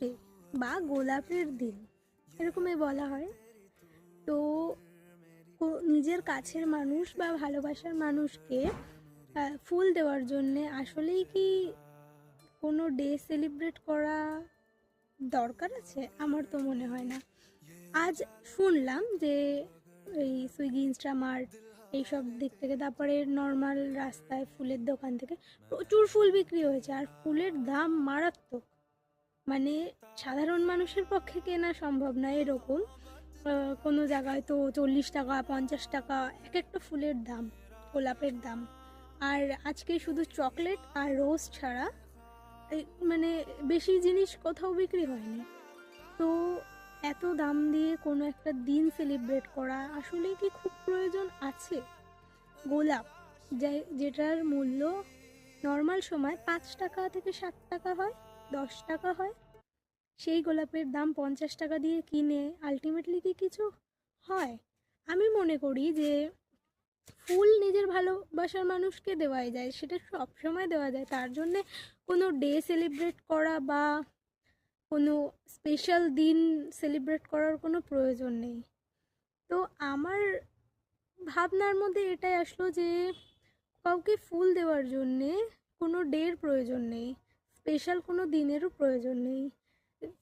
Day বা গোলাপের দিন এরকমই বলা হয়। তো নিজের কাছের মানুষ বা ভালোবাসার মানুষকে ফুল দেওয়ার জন্যে আসলেই কি কোনো ডে সেলিব্রেট করা দরকার আছে? আমার তো মনে হয় না। আজ শুনলাম যে এই সুইগি, ইনস্টামার্ট এইসব দিক থেকে, তারপরে নর্মাল রাস্তায় ফুলের দোকান থেকে প্রচুর ফুল বিক্রি হয়েছে, আর ফুলের দাম মারাত্মক। মানে সাধারণ মানুষের পক্ষে কেনা সম্ভব না এরকম। কোনো জায়গায় তো 40 টাকা, 50 টাকা এক একটা ফুলের দাম, গোলাপের দাম। আর আজকে শুধু চকলেট আর রোজ ছাড়া মানে বেশি জিনিস কোথাও বিক্রি হয়নি। তো এত দাম দিয়ে কোনো একটা দিন সেলিব্রেট করা আসলে কি খুব প্রয়োজন আছে? গোলাপ যেটার মূল্য নর্মাল সময় 5 টাকা থেকে 7 টাকা হয়, 10 টাকা হয়, সেই গোলাপের দাম 50 টাকা দিয়ে কিনে আলটিমেটলি কি কিছু হয়? আমি মনে করি যে ফুল নিজের ভালোবাসার মানুষকে দেওয়াই যায়, সেটা সব সময় দেওয়া যায়, তার জন্যে কোনো ডে সেলিব্রেট করা বা কোনো স্পেশাল দিন সেলিব্রেট করার কোনো প্রয়োজন নেই। তো আমার ভাবনার মধ্যে এটাই আসলো যে কাউকে ফুল দেওয়ার জন্যে কোনো ডের প্রয়োজন নেই, স্পেশাল কোনো দিনেরও প্রয়োজন নেই।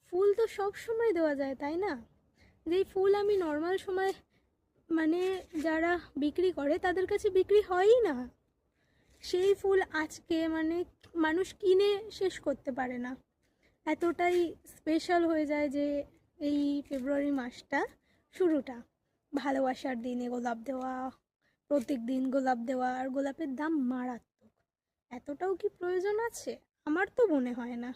ফুল তো সব সময় দেওয়া যায়, তাই না? যেই ফুল আমি নর্মাল সময় মানে যারা বিক্রি করে তাদের কাছে বিক্রি হয়ই না, সেই ফুল আজকে মানে মানুষ কিনে শেষ করতে পারে না। এতটাই স্পেশাল হয়ে যায় যে এই ফেব্রুয়ারি মাসটা শুরুটা ভালোবাসার দিনে গোলাপ দেওয়া, প্রত্যেক দিন গোলাপ দেওয়া, আর গোলাপের দাম মারাত্মক। এতটাও কি প্রয়োজন আছে? আমার তো মনে হয় না।